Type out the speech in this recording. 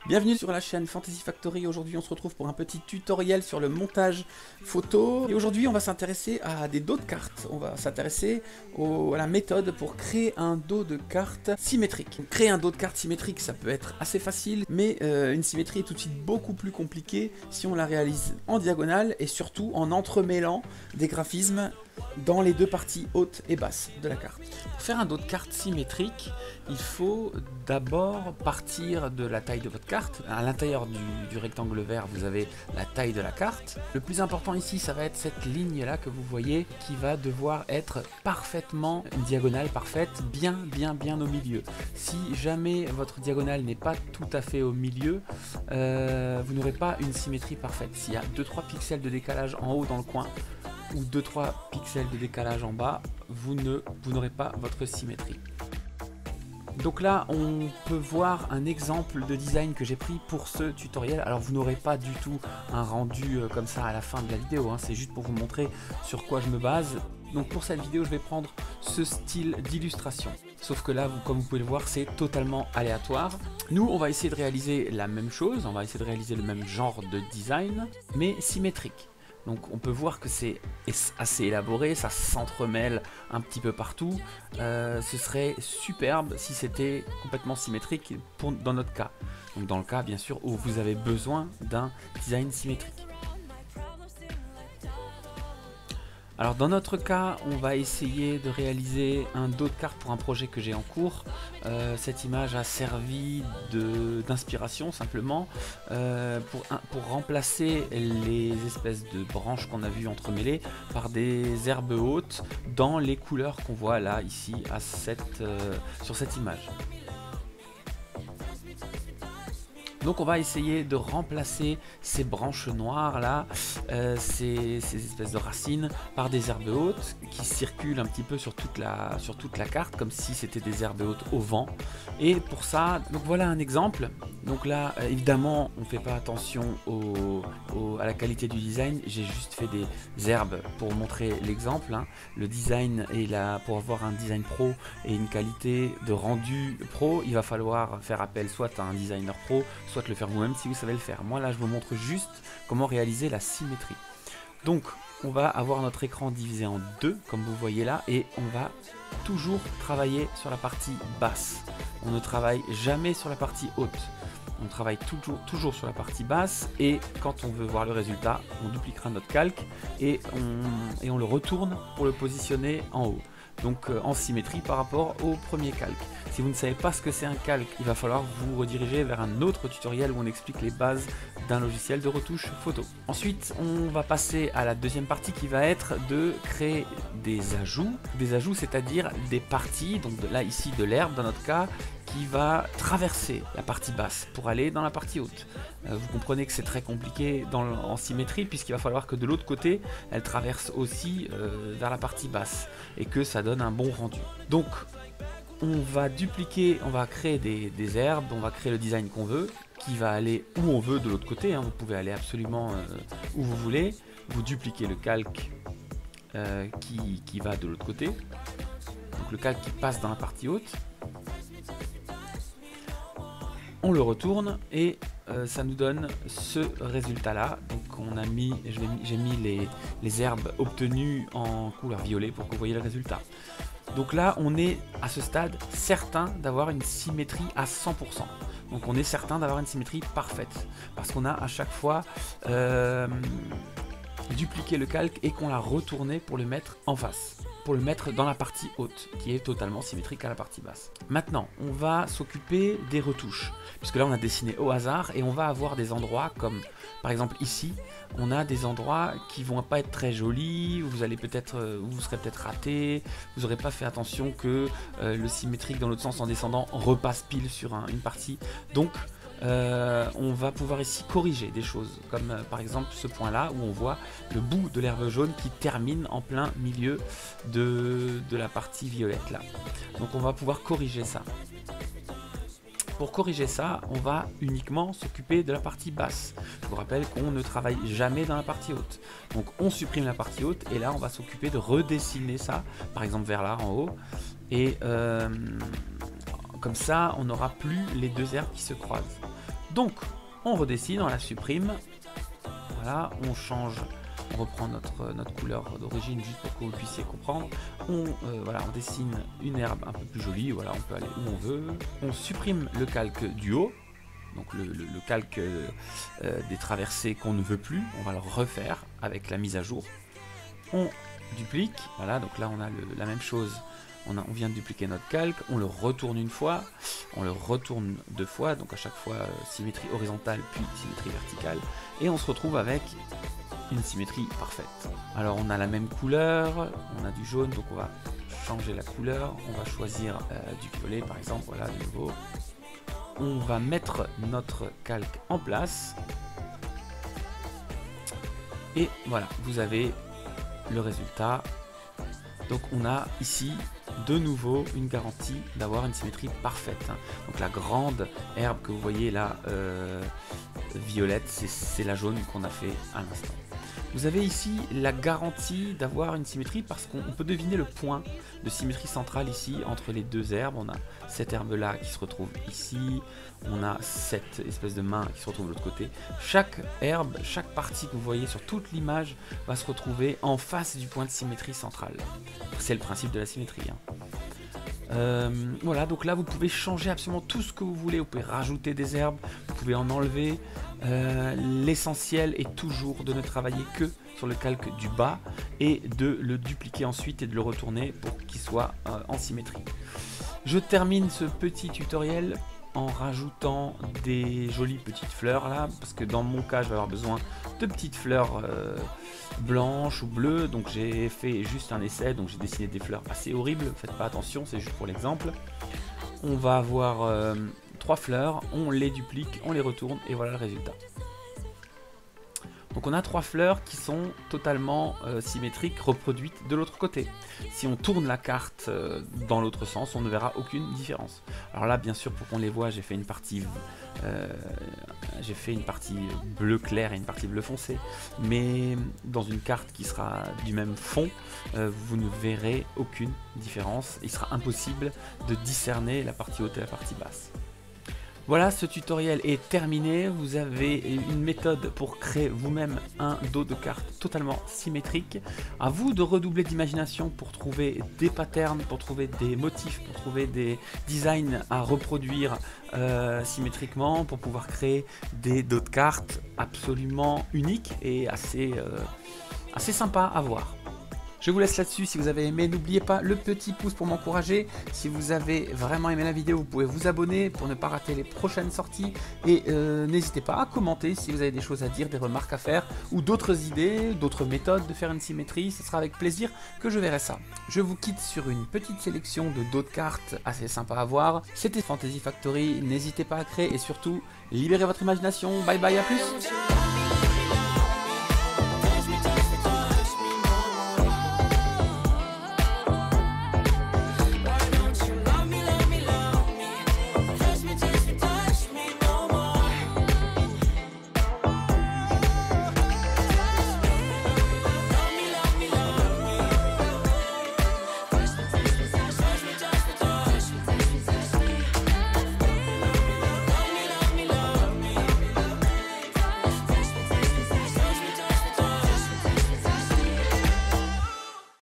Bienvenue sur la chaîne Fantasy Factory. Aujourd'hui on se retrouve pour un petit tutoriel sur le montage photo. Et aujourd'hui on va s'intéresser à des dos de cartes. On va s'intéresser à la méthode pour créer un dos de carte symétrique. Donc, créer un dos de carte symétrique ça peut être assez facile, mais une symétrie est tout de suite beaucoup plus compliquée si on la réalise en diagonale et surtout en entremêlant des graphismes dans les deux parties hautes et basses de la carte. Pour faire un dos de carte symétrique, il faut d'abord partir de la taille de votre carte. À l'intérieur du rectangle vert, vous avez la taille de la carte. Le plus important ici, ça va être cette ligne-là que vous voyez qui va devoir être parfaitement une diagonale parfaite, bien au milieu. Si jamais votre diagonale n'est pas tout à fait au milieu, vous n'aurez pas une symétrie parfaite. S'il y a 2-3 pixels de décalage en haut dans le coin, ou 2-3 pixels de décalage en bas, vous n'aurez pas votre symétrie. Donc là, on peut voir un exemple de design que j'ai pris pour ce tutoriel. Alors vous n'aurez pas du tout un rendu comme ça à la fin de la vidéo, hein. C'est juste pour vous montrer sur quoi je me base. Donc pour cette vidéo, je vais prendre ce style d'illustration. Sauf que là, comme vous pouvez le voir, c'est totalement aléatoire. Nous, on va essayer de réaliser la même chose, on va essayer de réaliser le même genre de design, mais symétrique. Donc on peut voir que c'est assez élaboré, ça s'entremêle un petit peu partout. Ce serait superbe si c'était complètement symétrique dans notre cas. Donc dans le cas bien sûr où vous avez besoin d'un design symétrique. Alors dans notre cas, on va essayer de réaliser un dos de carte pour un projet que j'ai en cours. Cette image a servi d'inspiration simplement pour remplacer les espèces de branches qu'on a vues entremêlées par des herbes hautes dans les couleurs qu'on voit là, ici, sur cette image. Donc on va essayer de remplacer ces branches noires là, ces espèces de racines, par des herbes hautes qui circulent un petit peu sur toute la carte, comme si c'était des herbes hautes au vent. Et pour ça, donc voilà un exemple. Donc là, évidemment, on ne fait pas attention à la qualité du design. J'ai juste fait des herbes pour montrer l'exemple, hein. Le design est là pour avoir un design pro et une qualité de rendu pro. Il va falloir faire appel soit à un designer pro, soit le faire vous-même si vous savez le faire. Moi là, je vous montre juste comment réaliser la symétrie. Donc, on va avoir notre écran divisé en deux, comme vous voyez là, et on va toujours travailler sur la partie basse. On ne travaille jamais sur la partie haute. On travaille toujours sur la partie basse, et quand on veut voir le résultat, on dupliquera notre calque et on le retourne pour le positionner en haut. Donc en symétrie par rapport au premier calque. Si vous ne savez pas ce que c'est un calque, il va falloir vous rediriger vers un autre tutoriel où on explique les bases d'un logiciel de retouche photo. Ensuite, on va passer à la deuxième partie qui va être de créer des ajouts. Des ajouts, c'est-à-dire des parties, donc là ici de l'herbe dans notre cas, qui va traverser la partie basse pour aller dans la partie haute. Vous comprenez que c'est très compliqué en symétrie, puisqu'il va falloir que de l'autre côté, elle traverse aussi vers la partie basse et que ça donne un bon rendu. Donc on va dupliquer, on va créer des herbes, on va créer le design qu'on veut, qui va aller où on veut de l'autre côté, hein. Vous pouvez aller absolument où vous voulez. Vous dupliquez le calque qui va de l'autre côté, donc le calque qui passe dans la partie haute. On le retourne et ça nous donne ce résultat là. Donc j'ai mis les herbes obtenues en couleur violet pour que vous voyez le résultat. Donc là on est à ce stade certain d'avoir une symétrie à 100%. Donc on est certain d'avoir une symétrie parfaite, parce qu'on a à chaque fois dupliqué le calque et qu'on l'a retourné pour le mettre en face, pour le mettre dans la partie haute, qui est totalement symétrique à la partie basse. Maintenant, on va s'occuper des retouches, puisque là on a dessiné au hasard, et on va avoir des endroits comme, par exemple ici, on a des endroits qui vont pas être très jolis, où vous serez peut-être raté, vous n'aurez pas fait attention que le symétrique dans l'autre sens en descendant repasse pile sur une partie. Donc on va pouvoir ici corriger des choses, comme par exemple ce point là où on voit le bout de l'herbe jaune qui termine en plein milieu de la partie violette là. Donc on va pouvoir corriger ça. Pour corriger ça, on va uniquement s'occuper de la partie basse. Je vous rappelle qu'on ne travaille jamais dans la partie haute. Donc on supprime la partie haute et là on va s'occuper de redessiner ça, par exemple vers là en haut. Et comme ça, on n'aura plus les deux herbes qui se croisent. Donc, on redessine, on la supprime. Voilà, on change, on reprend notre couleur d'origine juste pour que vous puissiez comprendre. Voilà, on dessine une herbe un peu plus jolie, voilà, on peut aller où on veut. On supprime le calque du haut, donc le calque des traversées qu'on ne veut plus, on va le refaire avec la mise à jour. On duplique, voilà, donc là on a la même chose. On vient de dupliquer notre calque, on le retourne une fois, on le retourne deux fois, donc à chaque fois symétrie horizontale puis symétrie verticale, et on se retrouve avec une symétrie parfaite. Alors on a la même couleur, on a du jaune, donc on va changer la couleur, on va choisir du violet par exemple, voilà de nouveau. On va mettre notre calque en place, et voilà, vous avez le résultat. Donc on a ici de nouveau une garantie d'avoir une symétrie parfaite. Donc la grande herbe que vous voyez là, violette, c'est la jaune qu'on a fait à l'instant. Vous avez ici la garantie d'avoir une symétrie parce qu'on peut deviner le point de symétrie centrale ici entre les deux herbes. On a cette herbe là qui se retrouve ici, on a cette espèce de main qui se retrouve de l'autre côté. Chaque herbe, chaque partie que vous voyez sur toute l'image va se retrouver en face du point de symétrie centrale. C'est le principe de la symétrie. Voilà, donc là vous pouvez changer absolument tout ce que vous voulez, vous pouvez rajouter des herbes, vous pouvez en enlever. L'essentiel est toujours de ne travailler que sur le calque du bas et de le dupliquer ensuite et de le retourner pour qu'il soit en symétrie. Je termine ce petit tutoriel en rajoutant des jolies petites fleurs là, parce que dans mon cas je vais avoir besoin de petites fleurs blanches ou bleues, donc j'ai fait juste un essai, donc j'ai dessiné des fleurs assez horribles, faites pas attention, c'est juste pour l'exemple. On va avoir 3 fleurs, on les duplique, on les retourne et voilà le résultat. Donc on a 3 fleurs qui sont totalement symétriques, reproduites de l'autre côté. Si on tourne la carte dans l'autre sens, on ne verra aucune différence. Alors là, bien sûr, pour qu'on les voit, j'ai fait une partie bleu clair et une partie bleu foncé. Mais dans une carte qui sera du même fond, vous ne verrez aucune différence. Il sera impossible de discerner la partie haute et la partie basse. Voilà, ce tutoriel est terminé. Vous avez une méthode pour créer vous-même un dos de carte totalement symétrique. À vous de redoubler d'imagination pour trouver des patterns, pour trouver des motifs, pour trouver des designs à reproduire symétriquement, pour pouvoir créer des dos de cartes absolument uniques et assez sympas à voir. Je vous laisse là-dessus. Si vous avez aimé, n'oubliez pas le petit pouce pour m'encourager. Si vous avez vraiment aimé la vidéo, vous pouvez vous abonner pour ne pas rater les prochaines sorties. Et n'hésitez pas à commenter si vous avez des choses à dire, des remarques à faire ou d'autres idées, d'autres méthodes de faire une symétrie. Ce sera avec plaisir que je verrai ça. Je vous quitte sur une petite sélection de dos de cartes assez sympa à voir. C'était Fantasy Factory. N'hésitez pas à créer et surtout, libérez votre imagination. Bye bye, à plus.